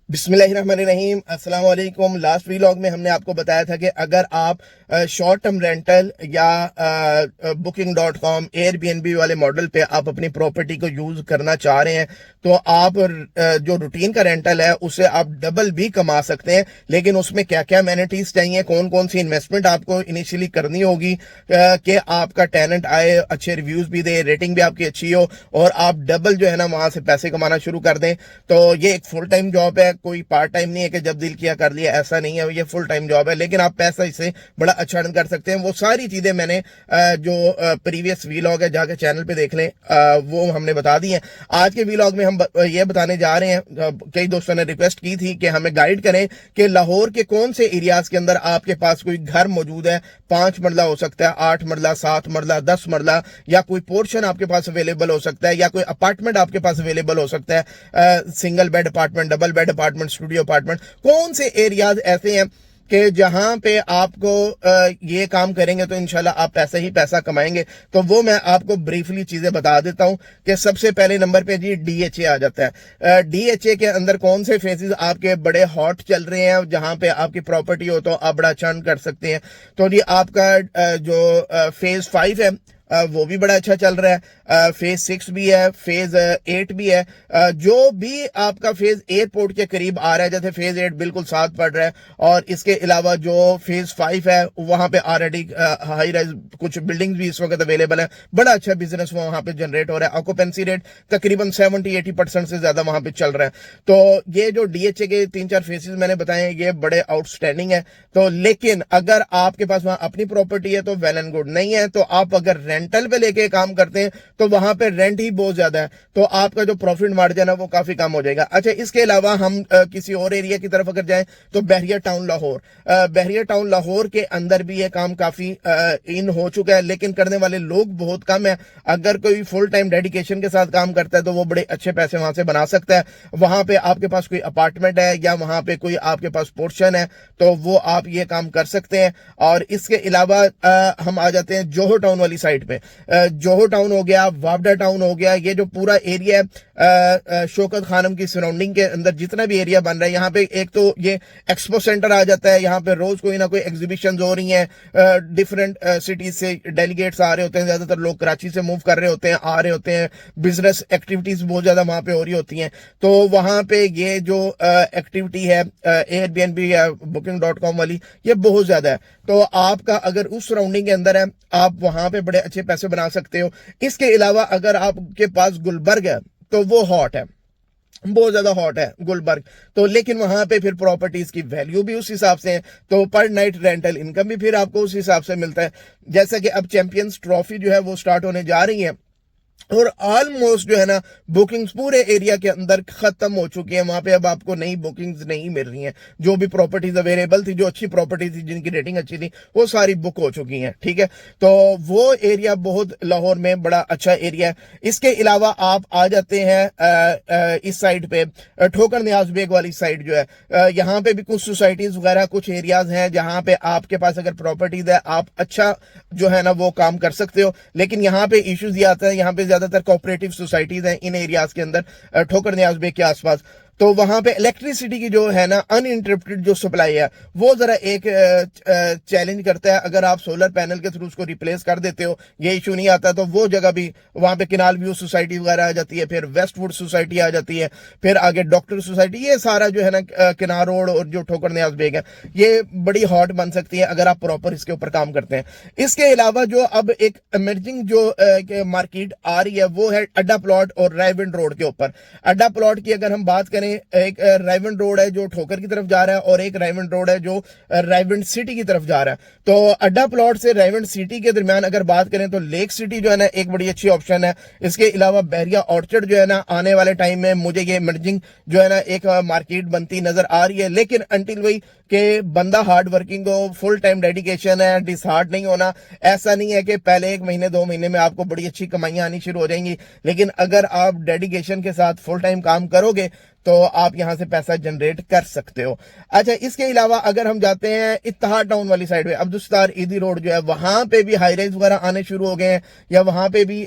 बिस्मिल्लाहिर्रहमानिर्रहीम, अस्सलाम वालेकुम। लास्ट व्लॉग में हमने आपको बताया था कि अगर आप शॉर्ट टर्म रेंटल या booking.com एयरबीएनबी वाले मॉडल पे आप अपनी प्रॉपर्टी को यूज करना चाह रहे हैं तो आप जो रूटीन का रेंटल है उससे आप डबल भी कमा सकते हैं। लेकिन उसमें क्या क्या एमेनिटीज चाहिए, कौन कौन सी इन्वेस्टमेंट आपको इनिशियली करनी होगी कि आपका टेनेंट आए, अच्छे रिव्यूज भी दे, रेटिंग भी आपकी अच्छी हो और आप डबल जो है ना वहां से पैसे कमाना शुरू कर दें। तो ये एक फुल टाइम जॉब है, कोई पार्ट टाइम नहीं है कि जब दिल किया कर लिया, ऐसा नहीं है। ये फुल टाइम जॉब है लेकिन आप पैसा इससे बड़ा अच्छा अर्न कर सकते हैं। वो सारी चीजें मैंने जो प्रीवियस वीलॉग है जाके चैनल पे देख लें, वो हमने बता दी हैं। आज के वीलॉग में हम ये बताने जा रहे हैं, कई दोस्तों ने रिक्वेस्ट की थी कि हमें गाइड करें कि लाहौर के कौन से एरियाज के अंदर आपके पास कोई घर मौजूद है, 5 मरला हो सकता है, 8 मरला, 7 मरला, 10 मरला, या कोई पोर्शन आपके पास अवेलेबल हो सकता है, या कोई अपार्टमेंट आपके पास अवेलेबल हो सकता है, single bed apartment, double bed apartment, studio apartment. कौन से एरियाज ऐसे हैं कि जहां पे आपको ये काम करेंगे तो इंशाल्लाह आप पैसा ही पैसा कमाएंगे। तो वो मैं आपको ब्रीफली चीजें बता देता हूं कि सबसे पहले नंबर पे जी डीएचए आ जाता है। डीएचए के अंदर कौन से फेजेस आपके बड़े हॉट चल रहे हैं, जहां पे आपकी प्रॉपर्टी हो तो आप बड़ा अर्न कर सकते हैं। तो जी आपका जो फेज 5 है वो भी बड़ा अच्छा चल रहा है, फेज 6 भी है, फेज 8 भी है। जो भी आपका फेज एयरपोर्ट के करीब आ रहा है, जैसे फेज 8 बिल्कुल साथ पड़ रहा है, और इसके अलावा जो फेज 5 है वहां पे ऑलरेडी हाई राइज कुछ बिल्डिंग भी इस वक्त अवेलेबल है। बड़ा अच्छा बिजनेस वहां पे जनरेट हो रहा है, ऑक्यूपेंसी रेट तकरीबन 70-80% से ज्यादा वहां पे चल रहा है। तो ये जो डीएचए के 3-4 फेजेस मैंने बताए ये बड़े आउटस्टैंडिंग है। तो लेकिन अगर आपके पास वहां अपनी प्रॉपर्टी है तो वेल एंड गुड, नहीं है तो आप अगर रेंटल पे लेके काम करते हैं तो वहां पे रेंट ही बहुत ज्यादा है, तो आपका जो प्रॉफिट मार्जिन है वो काफी कम हो जाएगा। अच्छा, इसके अलावा हम किसी और एरिया की तरफ अगर जाएं तो बहरिया टाउन लाहौर, बहरिया टाउन लाहौर के अंदर भी ये काम काफी इन हो चुका है, लेकिन करने वाले लोग बहुत कम है। अगर कोई फुल टाइम डेडिकेशन के साथ काम करता है तो वो बड़े अच्छे पैसे वहां से बना सकता है। वहां पे आपके पास कोई अपार्टमेंट है या वहां पे कोई आपके पास पोर्शन है तो वो आप ये काम कर सकते हैं। और इसके अलावा हम आ जाते हैं जोहो टाउन वाली साइड पे। जोहो टाउन हो गया, वावडा टाउन हो गया, ये जो पूरा एरिया है शौकत खानम की सराउंडिंग के अंदर जितना भी एरिया बन रहा है, यहाँ पे एक तो ये एक्सपो सेंटर आ जाता है, यहाँ पे रोज कोई ना कोई एग्जीबिशन हो रही हैं, डिफरेंट सिटीज से डेलीगेट्स आ रहे होते हैं, ज्यादातर लोग कराची से मूव कर रहे होते हैं, आ रहे होते हैं, बिजनेस एक्टिविटीज बहुत ज्यादा वहां पे हो रही होती हैं। तो वहां पे ये जो एक्टिविटी है एयरबीएनबी या booking.com वाली, ये बहुत ज्यादा है। तो आपका अगर उस सराउंडिंग के अंदर है आप वहां पे बड़े अच्छे पैसे बना सकते हो। इसके अलावा अगर आपके पास गुलबर्ग है तो वो हॉट है, बहुत ज्यादा हॉट है गुलबर्ग। तो लेकिन वहां पे फिर प्रॉपर्टीज की वैल्यू भी उस हिसाब से है, तो पर नाइट रेंटल इनकम भी फिर आपको उस हिसाब से मिलता है। जैसा कि अब चैंपियंस ट्रॉफी जो है वो स्टार्ट होने जा रही है और ऑलमोस्ट जो है ना बुकिंग्स पूरे एरिया के अंदर खत्म हो चुकी है। वहां पे अब आपको नई बुकिंग्स नहीं मिल रही हैं। जो भी प्रॉपर्टीज अवेलेबल थी, जो अच्छी प्रॉपर्टी थी, जिनकी रेटिंग अच्छी थी, वो सारी बुक हो चुकी हैं। ठीक है, तो वो एरिया बहुत लाहौर में बड़ा अच्छा एरिया है। इसके अलावा आप आ जाते हैं इस साइड पे ठोकर नियाज बेग वाली साइड जो है, यहाँ पे भी कुछ सोसाइटीज वगैरह, कुछ एरियाज हैं जहां पे आपके पास अगर प्रॉपर्टीज है आप अच्छा जो है ना वो काम कर सकते हो। लेकिन यहाँ पे इश्यूज ये आता है, यहाँ पे ज्यादातर कोऑपरेटिव सोसाइटीज हैं इन एरियाज के अंदर ठोकर नियाज बेग के आसपास। तो वहां पे इलेक्ट्रिसिटी की जो है ना अनइंटरप्टेड जो सप्लाई है वो जरा एक चैलेंज करता है। अगर आप सोलर पैनल के थ्रू उसको रिप्लेस कर देते हो, ये इशू नहीं आता, तो वो जगह भी वहां पे किनाल व्यू सोसाइटी वगैरह आ जाती है, फिर वेस्टवुड सोसाइटी आ जाती है, फिर आगे डॉक्टर सोसाइटी, ये सारा जो है ना किनार रोड और जो ठोकर नियाज बेग है ये बड़ी हॉट बन सकती है अगर आप प्रॉपर इसके ऊपर काम करते हैं। इसके अलावा जो अब एक इमर्जिंग जो मार्केट आ रही है वो है अड्डा प्लॉट और रायविंड रोड के ऊपर। अड्डा प्लॉट की अगर हम बात करें, एक रायविंड रोड है जो ठोकर की तरफ जा रहा है और एक रायविंड रोड है जो रायविंड सिटी की तरफ जा रहा है। तो अड्डा प्लॉट से रायविंड सिटी के दरमियान अगर बात करें तो लेक सिटी जो है ना एक बड़ी अच्छी ऑप्शन है। इसके अलावा बहरिया ऑर्चर्ड जो है ना आने वाले टाइम में मुझे ये इमर्जिंग जो है ना एक मार्केट बनती नजर आ रही है। लेकिन अंटिल वही कि बंदा हार्ड वर्किंग हो, फुल टाइम डेडिकेशन है, डिसहार्ड नहीं होना। ऐसा नहीं है कि पहले 1 महीने 2 महीने में आपको बड़ी अच्छी कमाइयां आनी शुरू हो जाएंगी, लेकिन अगर आप डेडिकेशन के साथ फुल टाइम काम करोगे तो आप यहां से पैसा जनरेट कर सकते हो। अच्छा, इसके अलावा अगर हम जाते हैं इत्तेहाद टाउन वाली साइड में, अब्दुल ईदी रोड जो है, वहां पे भी हाई राइज वगैरह आने शुरू हो गए हैं, या वहां पे भी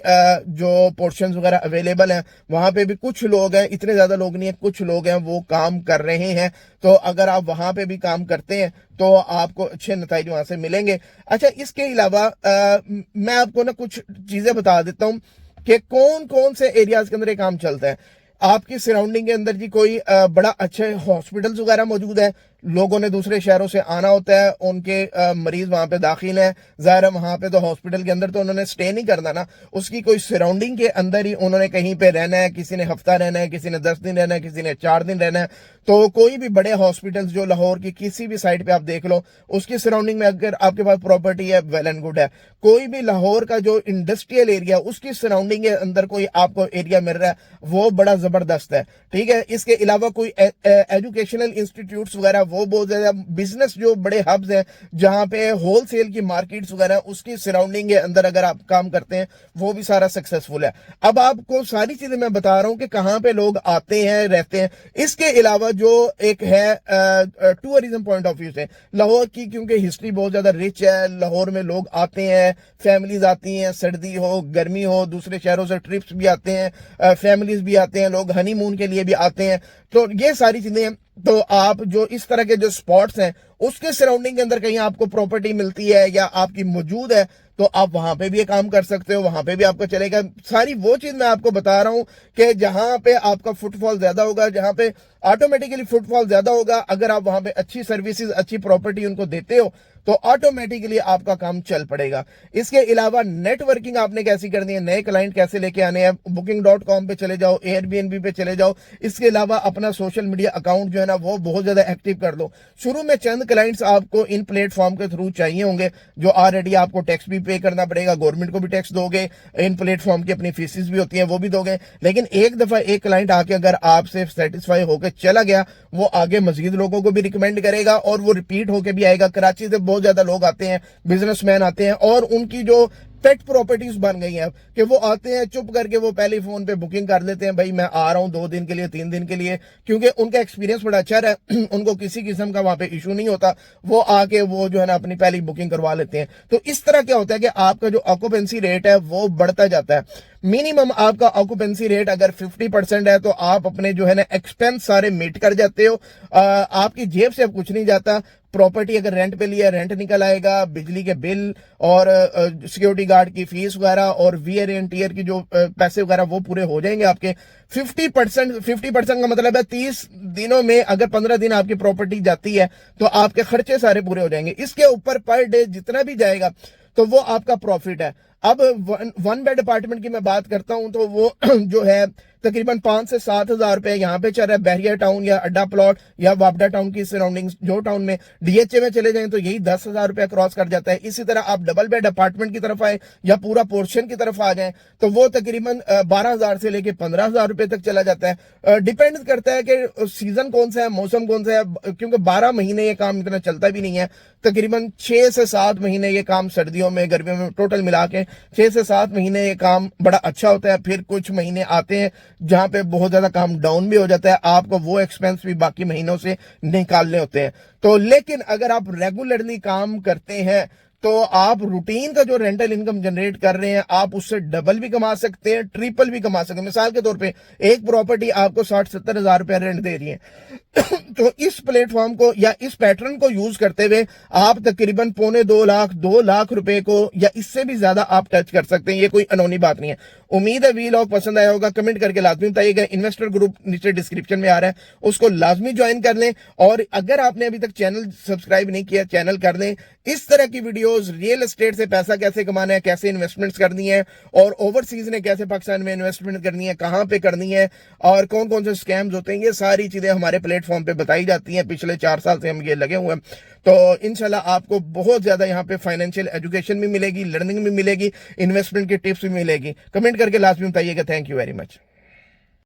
जो पोर्शन वगैरह अवेलेबल हैं, वहां पे भी कुछ लोग हैं, इतने ज्यादा लोग नहीं है, कुछ लोग हैं वो काम कर रहे हैं। तो अगर आप वहां पे भी काम करते हैं तो आपको अच्छे नतीजे वहां से मिलेंगे। अच्छा, इसके अलावा मैं आपको ना कुछ चीजें बता देता हूं कि कौन कौन से एरियाज के अंदर ये काम चलता है। आपकी सराउंडिंग के अंदर जी कोई बड़ा अच्छे हॉस्पिटल्स वगैरह मौजूद है, लोगों ने दूसरे शहरों से आना होता है, उनके मरीज वहां पे दाखिल है, जाहिर है वहां पे तो हॉस्पिटल के अंदर तो उन्होंने स्टे नहीं करना ना, उसकी कोई सराउंडिंग के अंदर ही उन्होंने कहीं पे रहना है, किसी ने हफ्ता रहना है, किसी ने 10 दिन रहना है, किसी ने 4 दिन रहना है। तो कोई भी बड़े हॉस्पिटल्स जो लाहौर की किसी भी साइड पे आप देख लो, उसकी सराउंडिंग में अगर आपके पास प्रॉपर्टी है, वेल एंड गुड है। कोई भी लाहौर का जो इंडस्ट्रियल एरिया, उसकी सराउंडिंग के अंदर कोई आपको एरिया मिल रहा है, वो बड़ा जबरदस्त है, ठीक है। इसके अलावा कोई एजुकेशनल इंस्टीट्यूट्स वगैरह, वो बहुत ज्यादा, बिजनेस जो बड़े हब्स हैं जहां पे होलसेल की मार्केट्स वगैरह, उसकी सराउंडिंग के अंदर अगर आप काम करते हैं, वो भी सारा सक्सेसफुल है। अब आपको सारी चीजें मैं बता रहा हूं कि कहां पे लोग आते हैं, रहते हैं। इसके अलावा जो एक है टूरिज्म पॉइंट ऑफ व्यू से लाहौर की, क्योंकि हिस्ट्री बहुत ज्यादा रिच है, लाहौर में लोग आते हैं, फैमिलीज आती हैं, सर्दी हो गर्मी हो, दूसरे शहरों से ट्रिप्स भी आते हैं, फैमिलीज भी आते हैं, लोग हनीमून के लिए भी आते हैं। तो ये सारी चीजें हैं। तो आप जो इस तरह के जो स्पॉट्स हैं, उसके सराउंडिंग के अंदर कहीं आपको प्रॉपर्टी मिलती है या आपकी मौजूद है, तो आप वहां पे भी ये काम कर सकते हो, वहां पे भी आपको चलेगा। सारी वो चीज मैं आपको बता रहा हूं कि जहां पे आपका फुटफॉल ज्यादा होगा, जहां पे ऑटोमेटिकली फुटफॉल ज्यादा होगा, अगर आप वहां पे अच्छी सर्विसेज, अच्छी प्रॉपर्टी उनको देते हो, तो ऑटोमेटिकली आपका काम चल पड़ेगा। इसके अलावा नेटवर्किंग आपने कैसी करनी है, नए क्लाइंट कैसे लेके आने हैं, booking.com पे चले जाओ, एयरबीएनबी पे चले जाओ। इसके अलावा अपना सोशल मीडिया अकाउंट जो है ना, वो बहुत ज्यादा एक्टिव कर लो। शुरू में चंद क्लाइंट्स आपको इन प्लेटफॉर्म के थ्रू चाहिए होंगे, जो ऑलरेडी आपको टैक्स भी पे करना पड़ेगा, गवर्नमेंट को भी टैक्स दोगे, इन प्लेटफॉर्म की अपनी फीसिस भी होती हैं, वो भी दोगे। लेकिन एक दफा एक क्लाइंट आके अगर आपसे सेटिस्फाई होकर चला गया, वो आगे मजीद लोगों को भी रिकमेंड करेगा और वो रिपीट होकर भी आएगा। कराची से बहुत ज्यादा लोग आते हैं, बिजनेसमैन आते हैं, और उनकी जो पेट प्रॉपर्टीज बन गई हैं कि वो आते हैं चुप करके, वो पहले फोन पे बुकिंग कर लेते हैं, भाई मैं आ रहा हूं 2 दिन के लिए, 3 दिन के लिए, क्योंकि उनका एक्सपीरियंस बड़ा अच्छा है, उनको किसी किस्म का वहां पे इशू नहीं होता, वो आके वो जो है ना अपनी पहली बुकिंग करवा लेते हैं। तो इस तरह क्या होता है कि आपका जो ऑक्यूपेंसी रेट है वो बढ़ता जाता है। मिनिमम आपका ऑक्यूपेंसी रेट अगर 50% है, तो आप अपने जो है ना एक्सपेंस सारे मीट कर जाते हो, आपकी जेब से अब कुछ नहीं जाता। प्रॉपर्टी अगर रेंट पे लिया, रेंट निकल आएगा, बिजली के बिल और सिक्योरिटी गार्ड की फीस वगैरह और वियर एंड टीयर की जो पैसे वगैरह, वो पूरे हो जाएंगे आपके। 50% का मतलब है 30 दिनों में अगर 15 दिन आपकी प्रॉपर्टी जाती है, तो आपके खर्चे सारे पूरे हो जाएंगे। इसके ऊपर पर डे जितना भी जाएगा, तो वो आपका प्रॉफिट है। अब वन बेड अपार्टमेंट की मैं बात करता हूं, तो वो जो है तकरीबन 5 से 7 हजार रुपए यहाँ पे चल रहा है। बहरिया टाउन या अड्डा प्लॉट या वापडा टाउन की सराउंडिंग्स, जो टाउन में डीएचए में चले जाएं, तो यही 10,000 रुपया क्रॉस कर जाता है। इसी तरह आप डबल बेड अपार्टमेंट की तरफ आए या पूरा पोर्शन की तरफ आ जाएं, तो वो तकरीबन 12,000 से लेके 15,000 रुपए तक चला जाता है। डिपेंड करता है कि सीजन कौन सा है, मौसम कौन सा है, क्योंकि 12 महीने ये काम इतना चलता भी नहीं है। तकरीबन 6 से 7 महीने ये काम सर्दियों में, गर्मियों में टोटल मिला के 6 से 7 महीने ये काम बड़ा अच्छा होता है। फिर कुछ महीने आते हैं जहां पे बहुत ज्यादा काम डाउन भी हो जाता है, आपको वो एक्सपेंस भी बाकी महीनों से निकालने होते हैं। तो लेकिन अगर आप रेगुलरली काम करते हैं, तो आप रूटीन का जो रेंटल इनकम जनरेट कर रहे हैं, आप उससे डबल भी कमा सकते हैं, ट्रिपल भी कमा सकते हैं। मिसाल के तौर पे एक प्रॉपर्टी आपको 60-70 हजार रुपया रेंट दे रही है तो इस प्लेटफॉर्म को या इस पैटर्न को यूज करते हुए आप तकरीबन 2.25 लाख रुपए को या इससे भी ज्यादा आप टच कर सकते हैं। ये कोई अनोनी बात नहीं है। उम्मीद है वीलॉग पसंद आया होगा। कमेंट करके लाजमी बताइएगा। इन्वेस्टर ग्रुप नीचे डिस्क्रिप्शन में आ रहा है, उसको लाजमी ज्वाइन कर लें। और अगर आपने अभी तक चैनल सब्सक्राइब नहीं किया, चैनल कर लें। इस तरह की वीडियोस, रियल एस्टेट से पैसा कैसे कमाना है, कैसे इन्वेस्टमेंट्स करनी है, और ओवरसीज ने कैसे पाकिस्तान में इन्वेस्टमेंट करनी है, कहां पे करनी है, और कौन कौन से स्कैम्स होते हैं, ये सारी चीजें हमारे प्लेटफॉर्म पे बताई जाती हैं। पिछले 4 साल से हम ये लगे हुए हैं। तो इंशाल्लाह आपको बहुत ज्यादा यहाँ पे फाइनेंशियल एजुकेशन भी मिलेगी, लर्निंग भी मिलेगी, इन्वेस्टमेंट की टिप्स भी मिलेगी। कमेंट करके लाजमी बताइएगा। Thank you very much.